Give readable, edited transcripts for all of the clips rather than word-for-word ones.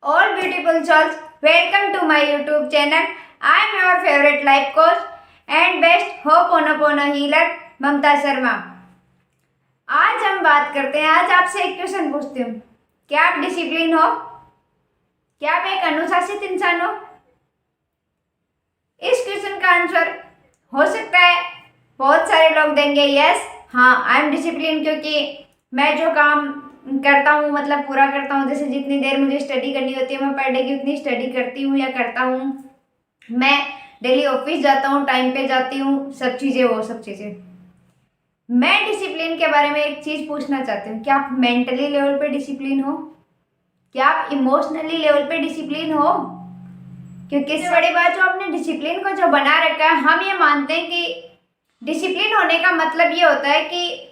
All beautiful souls, welcome to my YouTube channel. I am your favorite life coach and best Ho'oponopono healer Mamta Sharma. आज हम बात करते हैं, आज आपसे एक क्वेश्चन पूछती हूँ, क्या आप डिसिप्लिन हो? क्या आप एक अनुशासित इंसान हो? इस क्वेश्चन का आंसर हो सकता है बहुत सारे लोग देंगे यस, हाँ आई एम डिसिप्लिन, क्योंकि मैं जो काम करता हूँ मतलब पूरा करता हूँ। जैसे जितनी देर मुझे स्टडी करनी होती है मैं पर डे की उतनी स्टडी करती हूँ या करता हूँ। मैं डेली ऑफिस जाता हूँ, टाइम पे जाती हूँ, सब चीज़ें वो सब चीज़ें। मैं डिसिप्लिन के बारे में एक चीज़ पूछना चाहती हूँ, क्या आप मेंटली लेवल पे डिसिप्लिन हो? क्या आप इमोशनली लेवल पे डिसिप्लिन हो? क्योंकि इससे बड़ी बात जो आपने डिसिप्लिन को जो बना रखा है, हम ये मानते हैं कि डिसिप्लिन होने का मतलब ये होता है कि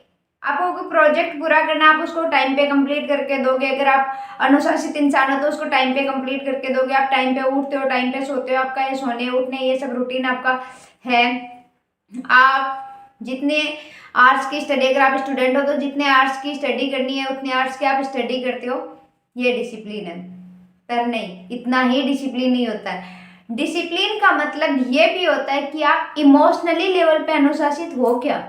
आपको कोई प्रोजेक्ट पूरा करना, आप उसको टाइम पे कंप्लीट करके दोगे। अगर आप अनुशासित इंसान हो तो उसको टाइम पे कंप्लीट करके दोगे। आप टाइम पे उठते हो, टाइम पे सोते हो, आपका ये सोने उठने ये सब रूटीन आपका है। आप जितने आवर्स की स्टडी, अगर आप स्टूडेंट हो तो जितने आवर्स की स्टडी करनी है उतने आवर्स की आप स्टडी करते हो, ये डिसिप्लिन है। पर नहीं, इतना ही डिसिप्लिन नहीं होता है। डिसिप्लिन का मतलब ये भी होता है कि आप इमोशनली लेवल पे अनुशासित हो क्या।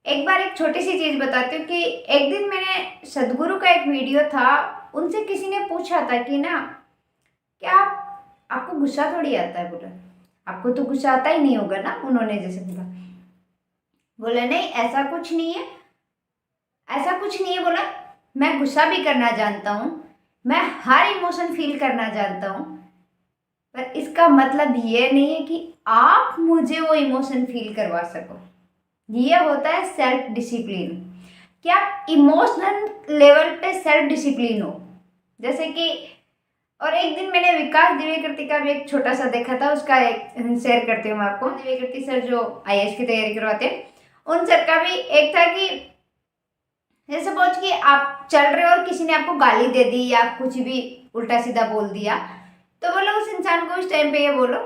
एक बार एक छोटी सी चीज बताती हूँ कि एक दिन मैंने सदगुरु का एक वीडियो था, उनसे किसी ने पूछा था कि ना क्या आपको गुस्सा थोड़ी आता है? बोला आपको तो गुस्सा आता ही नहीं होगा ना। उन्होंने जैसे बोला नहीं ऐसा कुछ नहीं है, ऐसा कुछ नहीं है। बोला मैं गुस्सा भी करना जानता हूँ, मैं हर इमोशन फील करना जानता हूँ, पर इसका मतलब ये नहीं है कि आप मुझे वो इमोशन फील करवा सको। ये होता है सेल्फ डिसिप्लिन। कि आप इमोशनल लेवल पे सेल्फ डिसिप्लिन हो। जैसे कि और एक दिन मैंने विकास दिव्यकृति का भी एक छोटा सा देखा था, उसका एक शेयर करती हूँ मैं आपको। दिव्यकृति सर जो आईएएस की तैयारी करवाते हैं, उन सर का भी एक था कि जैसे सपोज कि आप चल रहे हो और किसी ने आपको गाली दे दी या कुछ भी उल्टा सीधा बोल दिया, तो बोलो उस इंसान को उस टाइम पे ये बोलो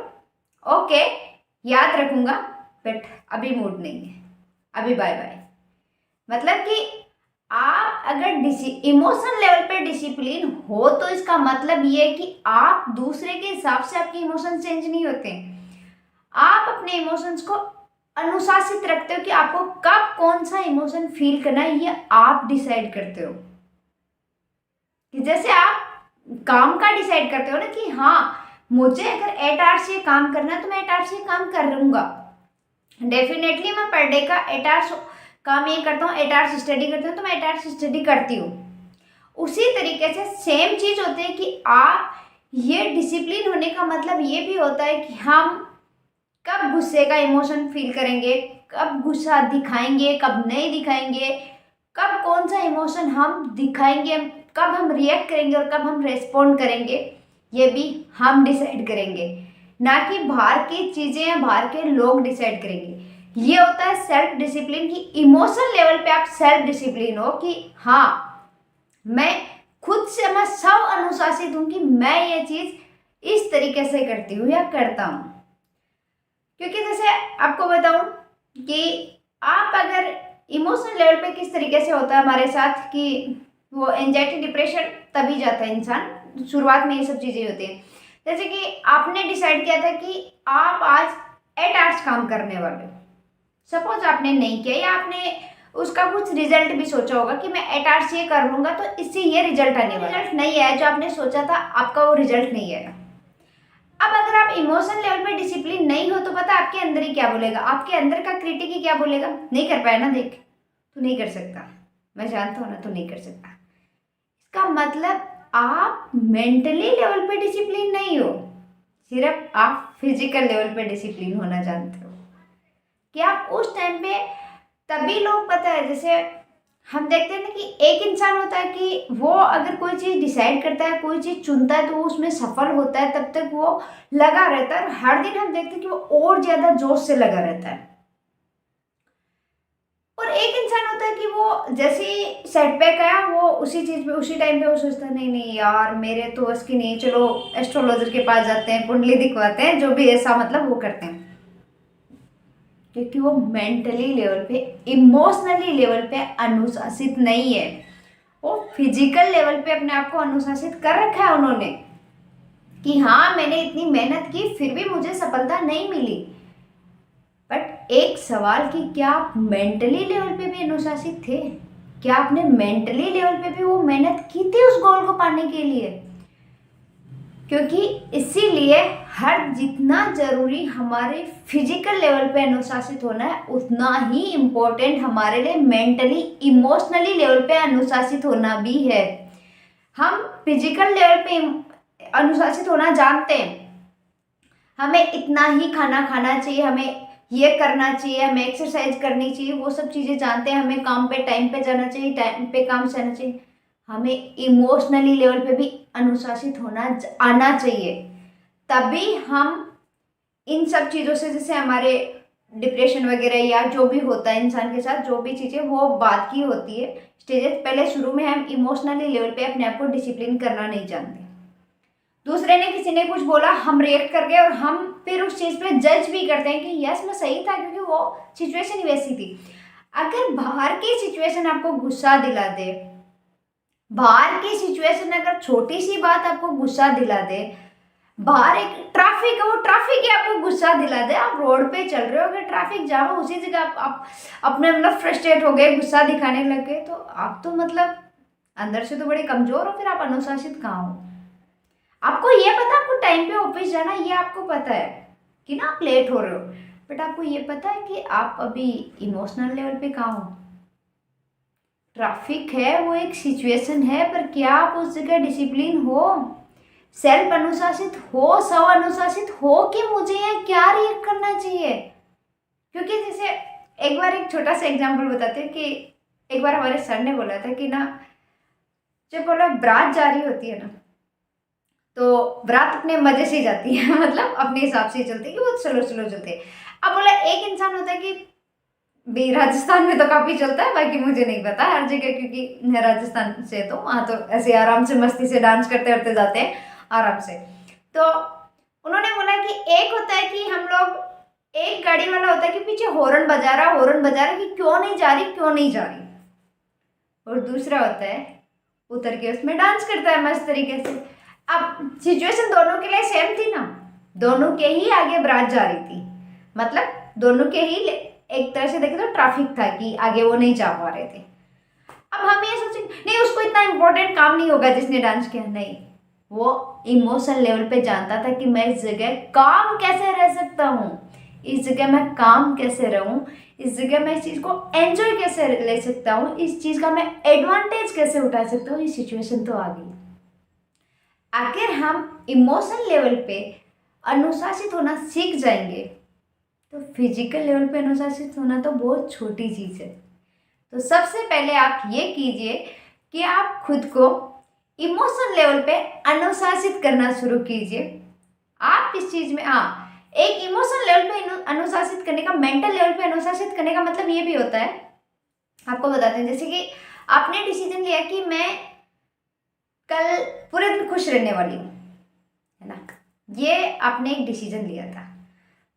ओके याद रखूंगा बट अभी मूड नहीं है, अभी बाय बाय। मतलब कि आप अगर इमोशन लेवल पे डिसिप्लिन हो तो इसका मतलब ये है कि आप दूसरे के हिसाब से आपके इमोशन चेंज नहीं होते। आप अपने इमोशंस को अनुशासित रखते हो कि आपको कब कौन सा इमोशन फील करना है, ये आप डिसाइड करते हो। कि जैसे आप काम का डिसाइड करते हो ना कि हाँ मुझे अगर 8 आवर्स ये काम करना है तो मैं 8 आवर्स ये काम कर लूंगा। डेफिनेटली मैं पर डे का 8 आवर्स काम ये करता हूँ, 8 आवर्स स्टडी करती हूँ तो मैं 8 आवर्स स्टडी करती हूँ। उसी तरीके से सेम चीज़ होती है कि आप ये डिसिप्लिन होने का मतलब ये भी होता है कि हम कब गुस्से का इमोशन फील करेंगे, कब गुस्सा दिखाएंगे, कब नहीं दिखाएंगे, कब कौन सा इमोशन हम दिखाएंगे, कब हम रिएक्ट करेंगे और कब हम रेस्पॉन्ड करेंगे, ये भी हम डिसाइड करेंगे, ना कि बाहर की चीज़ें या बाहर के लोग डिसाइड करेंगे। ये होता है सेल्फ डिसिप्लिन की इमोशनल लेवल पे आप सेल्फ डिसिप्लिन हो कि हाँ मैं खुद से मैं सब अनुशासित हूँ कि मैं ये चीज़ इस तरीके से करती हूँ या करता हूँ। क्योंकि जैसे आपको बताऊं कि आप अगर इमोशनल लेवल पे किस तरीके से होता है हमारे साथ कि वो एंजाइटी डिप्रेशन तभी जाता है इंसान, शुरुआत में ये सब चीज़ें होती हैं। जैसे कि आपने डिसाइड किया था कि आप आज 8 आवर्स काम करने वाले हो, सपोज आपने नहीं किया या आपने उसका कुछ रिजल्ट भी सोचा होगा कि मैं 8 आवर्स ये कर लूँगा तो इससे ये रिजल्ट आने वाला, रिजल्ट नहीं आया जो आपने सोचा था, आपका वो रिजल्ट नहीं आएगा। अब अगर आप इमोशन लेवल पे डिसिप्लिन नहीं हो तो पता आपके अंदर ही क्या बोलेगा, आपके अंदर का क्रिटिक ही क्या बोलेगा, नहीं कर पाया ना, देख तू नहीं कर सकता, मैं जानता हूँ ना तू नहीं कर सकता। इसका मतलब आप मेंटली लेवल पे डिसिप्लिन नहीं हो, सिर्फ आप फिजिकल लेवल पे डिसिप्लिन होना जानते हो। कि आप उस टाइम पे तभी लोग पता है, जैसे हम देखते हैं ना कि एक इंसान होता है कि वो अगर कोई चीज़ डिसाइड करता है, कोई चीज़ चुनता है तो वो उसमें सफल होता है, तब तक वो लगा रहता है और हर दिन हम देखते हैं कि वो और ज़्यादा जोश से लगा रहता है। और एक इंसान होता है कि वो जैसे ही सेटबैक आया वो उसी चीज़ पे उसी टाइम पे वो सोचता है नहीं नहीं यार मेरे तो बस की नहीं, चलो एस्ट्रोलॉजर के पास जाते हैं, कुंडली दिखवाते हैं, जो भी ऐसा मतलब वो करते हैं। क्योंकि वो मेंटली लेवल पे इमोशनली लेवल पे अनुशासित नहीं है। वो फिजिकल लेवल पे अपने आप को अनुशासित कर रखा है उन्होंने कि हाँ मैंने इतनी मेहनत की फिर भी मुझे सफलता नहीं मिली। बट एक सवाल कि क्या आप मेंटली लेवल पे भी अनुशासित थे? क्या आपने मेंटली लेवल पे भी वो मेहनत की थी उस गोल को पाने के लिए? क्योंकि इसीलिए हर जितना जरूरी हमारे फिजिकल लेवल पे अनुशासित होना है उतना ही इम्पोर्टेंट हमारे लिए मेंटली इमोशनली लेवल पे अनुशासित होना भी है। हम फिजिकल लेवल पे अनुशासित होना जानते हैं, हमें इतना ही खाना खाना चाहिए, हमें ये करना चाहिए, हमें एक्सरसाइज करनी चाहिए, वो सब चीज़ें जानते हैं, हमें काम पे टाइम पे जाना चाहिए, टाइम पे काम से आना चाहिए। हमें इमोशनली लेवल पे भी अनुशासित होना आना चाहिए, तभी हम इन सब चीज़ों से, जैसे हमारे डिप्रेशन वगैरह या जो भी होता है इंसान के साथ, जो भी चीज़ें वो बात की होती है स्टेजेस, पहले शुरू में हम इमोशनली लेवल पे अपने आप को डिसिप्लिन करना नहीं जानते। दूसरे ने, किसी ने कुछ बोला, हम रिएक्ट कर गए और हम फिर उस चीज़ पे जज भी करते हैं कि यस मैं सही था क्योंकि वो सिचुएशन ही वैसी थी। अगर बाहर की सिचुएशन आपको गुस्सा दिला दे, बाहर की सिचुएशन अगर छोटी सी बात आपको गुस्सा दिला दे, बाहर एक ट्रैफिक है, वो ट्रैफिक ही आपको गुस्सा दिला दे, आप रोड पे चल रहे हो, अगर ट्रैफिक जाम हो उसी जगह आप अपने मतलब फ्रस्ट्रेट हो गए, गुस्सा दिखाने लग गए, तो आप तो मतलब अंदर से तो बड़े कमज़ोर हो, फिर आप अनुशासित कहाँ हो? आपको ये पता आपको टाइम पे ऑफिस जाना, ये आपको पता है कि ना आप लेट हो रहे हो, बट आपको ये पता है कि आप अभी इमोशनल लेवल पे कहाँ हो? ट्रैफिक है, वो एक सिचुएशन है, पर क्या आप उस जगह डिसिप्लिन हो, सेल्फ अनुशासित हो, स्व अनुशासित हो कि मुझे यहाँ क्या रिएक्ट करना चाहिए? क्योंकि जैसे एक बार एक छोटा सा एग्जांपल बताते हैं कि एक बार हमारे सर ने बोला था कि ना, जब बोला बारात जा रही होती है ना, तो बारात अपने मजे से ही जाती है मतलब अपने हिसाब से ही चलती है कि बहुत स्लो स्लो चलते हैं। अब बोला एक इंसान होता है कि भी राजस्थान में तो काफ़ी चलता है, बाकी मुझे नहीं पता हर जगह, क्योंकि मैं राजस्थान से, तो वहाँ तो ऐसे आराम से मस्ती से डांस करते करते जाते हैं आराम से। तो उन्होंने बोला कि एक होता है कि हम लोग, एक गाड़ी वाला होता है कि पीछे हॉर्न बजा रहा कि क्यों नहीं जा रही क्यों नहीं जा रही, और दूसरा होता है उतर के उसमें डांस करता है मस्त तरीके से। अब सिचुएशन दोनों के लिए सेम थी ना, दोनों के ही आगे बारात जा रही थी, मतलब दोनों के ही एक तरह से देखें तो ट्रैफिक था कि आगे वो नहीं जा पा रहे थे। अब हम ये सोचें नहीं उसको इतना इम्पोर्टेंट काम नहीं होगा जिसने डांस किया, नहीं, वो इमोशनल लेवल पे जानता था कि मैं इस जगह काम कैसे रह सकता हूँ, इस जगह मैं काम कैसे रहूँ, इस जगह मैं इस चीज़ को एंजॉय कैसे ले सकता हूँ, इस चीज़ का मैं एडवांटेज कैसे उठा सकता हूँ, ये सिचुएशन तो आ गई। अगर हम इमोशनल लेवल पे अनुशासित होना सीख जाएंगे तो फिजिकल लेवल पे अनुशासित होना तो बहुत छोटी चीज़ है। तो सबसे पहले आप ये कीजिए कि आप खुद को इमोशनल लेवल पे अनुशासित करना शुरू कीजिए। आप इस चीज़ में, हाँ, एक इमोशनल लेवल पे अनुशासित करने का, मेंटल लेवल पे अनुशासित करने का मतलब ये भी होता है, आपको बताते हैं, जैसे कि आपने डिसीजन लिया कि मैं कल पूरे दिन खुश रहने वाली हूँ, है ना, ये आपने एक डिसीजन लिया था।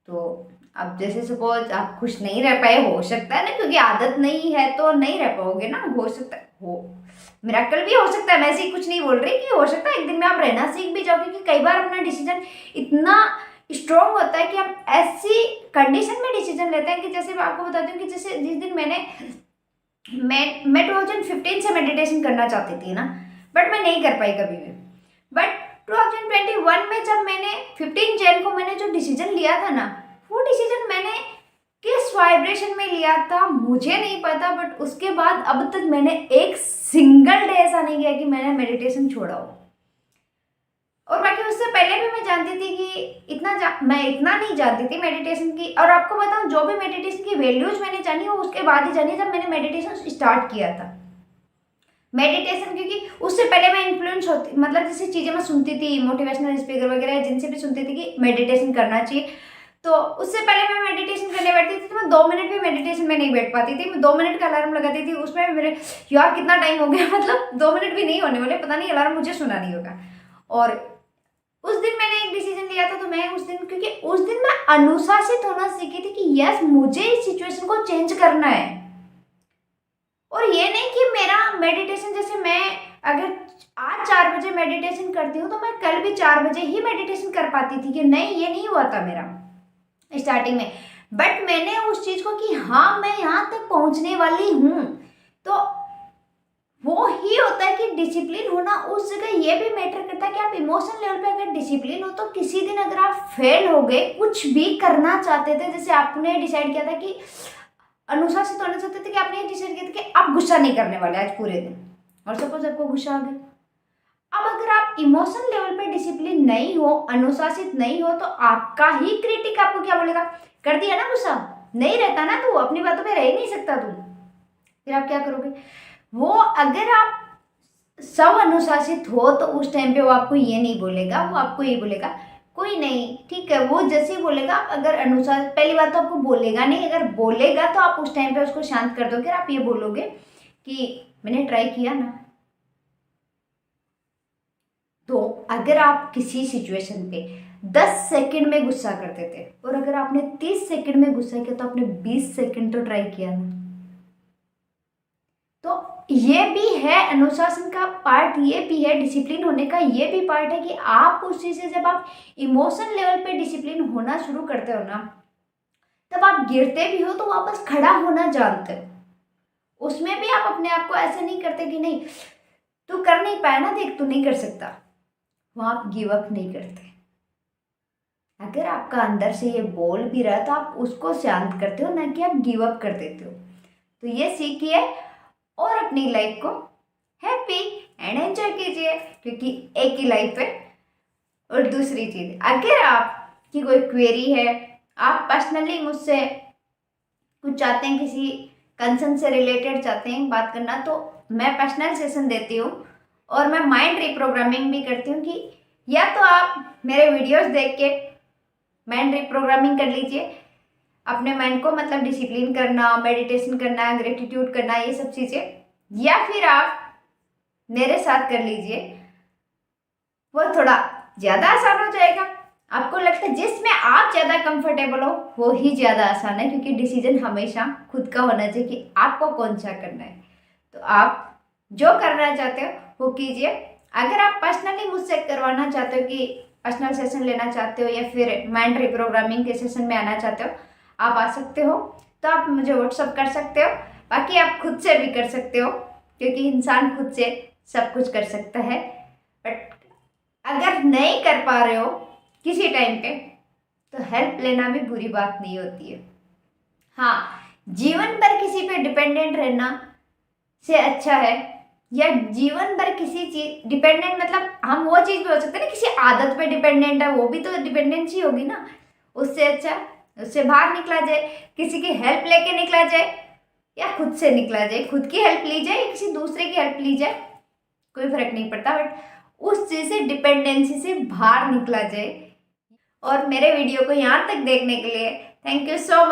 तो अब जैसे सपोज आप खुश नहीं रह पाए, हो सकता है ना, क्योंकि आदत नहीं है तो नहीं रह पाओगे ना, हो सकता है, हो मिरेकल भी हो सकता है, मैं ऐसे ही कुछ नहीं बोल रही कि हो सकता है एक दिन में आप रहना सीख भी जाओ, क्योंकि कई बार अपना डिसीजन इतना स्ट्रॉन्ग होता है कि हम ऐसी कंडीशन में डिसीजन लेते हैं कि, जैसे मैं आपको बताती हूँ कि जैसे जिस दिन मैं 2015 से मेडिटेशन करना चाहती थी ना, बट मैं नहीं कर पाई कभी भी। बट 2021 में जब मैंने 15 जैन को मैंने जो डिसीजन लिया था ना, वो डिसीजन मैंने किस वाइब्रेशन में लिया था मुझे नहीं पता, बट उसके बाद अब तक मैंने एक सिंगल डे ऐसा नहीं किया कि मैंने मेडिटेशन छोड़ा हो। और बाकी उससे पहले भी मैं जानती थी कि मैं इतना नहीं जानती थी मेडिटेशन की। और आपको बताऊं, जो भी मेडिटेशन की वैल्यूज मैंने जानी वो उसके बाद ही जानी जब मैंने मेडिटेशन स्टार्ट किया था। मेडिटेशन, क्योंकि उससे पहले मैं इन्फ्लुएंस होती, मतलब जैसे चीज़ें मैं सुनती थी मोटिवेशनल स्पीकर वगैरह जिनसे भी सुनती थी कि मेडिटेशन करना चाहिए, तो उससे पहले मैं मेडिटेशन करने बैठती थी तो मैं 2 मिनट भी मेडिटेशन में नहीं बैठ पाती थी। मैं 2 मिनट का अलार्म लगाती थी, उसमें मेरे यार कितना टाइम हो गया, मतलब 2 मिनट भी नहीं होने वाले, पता नहीं अलार्म मुझे सुना नहीं होगा। और उस दिन मैंने एक डिसीजन लिया था, तो मैं उस दिन, क्योंकि उस दिन मैं अनुशासित होना सीखी थी कि यस मुझे इस सिचुएशन को चेंज करना है, और ये नहीं कि मेरा मेडिटेशन, जैसे मैं अगर आज 4 बजे मेडिटेशन करती हूँ तो मैं कल भी 4 बजे ही मेडिटेशन कर पाती थी, कि नहीं, ये नहीं हुआ था मेरा स्टार्टिंग में। बट मैंने उस चीज़ को कि हाँ मैं यहाँ तक पहुँचने वाली हूँ, तो वो ही होता है कि डिसिप्लिन होना उस जगह ये भी मैटर करता है कि आप इमोशन लेवल पे अगर डिसिप्लिन हो तो किसी दिन अगर आप फेल हो गए, कुछ भी करना चाहते थे, जैसे आपने डिसाइड किया था कि अनुशासित होना चाहते थे, कि आपने ये डिसाइड किया था कि आप गुस्सा नहीं करने वाले आज पूरे दिन, और सपोज आपको गुस्सा आ गया। अब अगर आप इमोशन लेवल पे डिसिप्लिन नहीं हो, अनुशासित नहीं हो, तो आपका ही क्रिटिक आपको क्या बोलेगा, कर दिया ना गुस्सा, नहीं रहता ना तू, अपनी बातों पे रह ही नहीं सकता तू, फिर आप क्या करोगे। वो अगर आप सब अनुशासित हो तो उस टाइम पे वो आपको ये नहीं बोलेगा, वो आपको ये बोलेगा कोई नहीं, ठीक है, वो जैसे ही बोलेगा। अगर अनुसार, पहली बात तो आपको बोलेगा नहीं, अगर बोलेगा तो आप उस टाइम पे उसको शांत कर दोगे, आप ये बोलोगे कि मैंने ट्राई किया ना। तो अगर आप किसी सिचुएशन पे 10 सेकंड में गुस्सा करते थे, और अगर आपने 30 सेकंड में गुस्सा किया, तो आपने 20 सेकंड तो ट्राई किया ना। तो ये भी है अनुशासन का पार्ट, ये भी है डिसिप्लिन होने का ये भी पार्ट है, कि आप उस चीज़ से जब आप इमोशन लेवल पे डिसिप्लिन होना शुरू करते हो ना, तब आप गिरते भी हो तो वापस खड़ा होना जानते हो। उसमें भी आप अपने आप को ऐसे नहीं करते कि नहीं तू कर नहीं पाया ना, देख तू नहीं कर सकता, वहाँ आप गिव अप नहीं करते। अगर आपका अंदर से ये बोल भी रहा है तो आप उसको शांत करते हो, ना कि आप गिव अप कर देते हो। तो ये सीखिए और अपनी लाइफ को हैप्पी एंड एंजॉय कीजिए, क्योंकि एक ही लाइफ है। और दूसरी चीज़, अगर आपकी कोई क्वेरी है, आप पर्सनली मुझसे कुछ चाहते हैं, किसी कंसर्न से रिलेटेड चाहते हैं बात करना, तो मैं पर्सनल सेशन देती हूँ, और मैं माइंड रिप्रोग्रामिंग भी करती हूँ, कि या तो आप मेरे वीडियोस देख के माइंड रिप्रोग्रामिंग कर लीजिए, अपने माइंड को मतलब डिसिप्लिन करना, मेडिटेशन करना, ग्रेटिट्यूड करना, ये सब चीज़ें, या फिर आप मेरे साथ कर लीजिए, वो थोड़ा ज़्यादा आसान हो जाएगा। आपको लगता है जिसमें आप ज़्यादा कंफर्टेबल हो वो ही ज़्यादा आसान है, क्योंकि डिसीजन हमेशा खुद का होना चाहिए कि आपको कौन सा करना है। तो आप जो करना चाहते हो वो कीजिए। अगर आप पर्सनली मुझसे करवाना चाहते हो, कि पर्सनल सेशन लेना चाहते हो, या फिर माइंड रिप्रोग्रामिंग के सेशन में आना चाहते हो, आप आ सकते हो, तो आप मुझे व्हाट्सअप कर सकते हो। बाकी आप खुद से भी कर सकते हो, क्योंकि इंसान खुद से सब कुछ कर सकता है। बट अगर नहीं कर पा रहे हो किसी टाइम पे, तो हेल्प लेना भी बुरी बात नहीं होती है। हाँ, जीवन भर किसी पे डिपेंडेंट रहना से अच्छा है, या जीवन भर किसी चीज डिपेंडेंट, मतलब हम वो चीज़ भी हो सकते हैं ना, किसी आदत पे डिपेंडेंट है, वो भी तो डिपेंडेंसी होगी ना। उससे अच्छा उससे बाहर निकला जाए, किसी की हेल्प लेके निकला जाए, या खुद से निकला जाए, खुद की हेल्प ली जाए या किसी दूसरे की हेल्प ली जाए, कोई फर्क नहीं पड़ता। बट उस चीज़ से, डिपेंडेंसी से बाहर निकला जाए। और मेरे वीडियो को यहाँ तक देखने के लिए थैंक यू सो मच।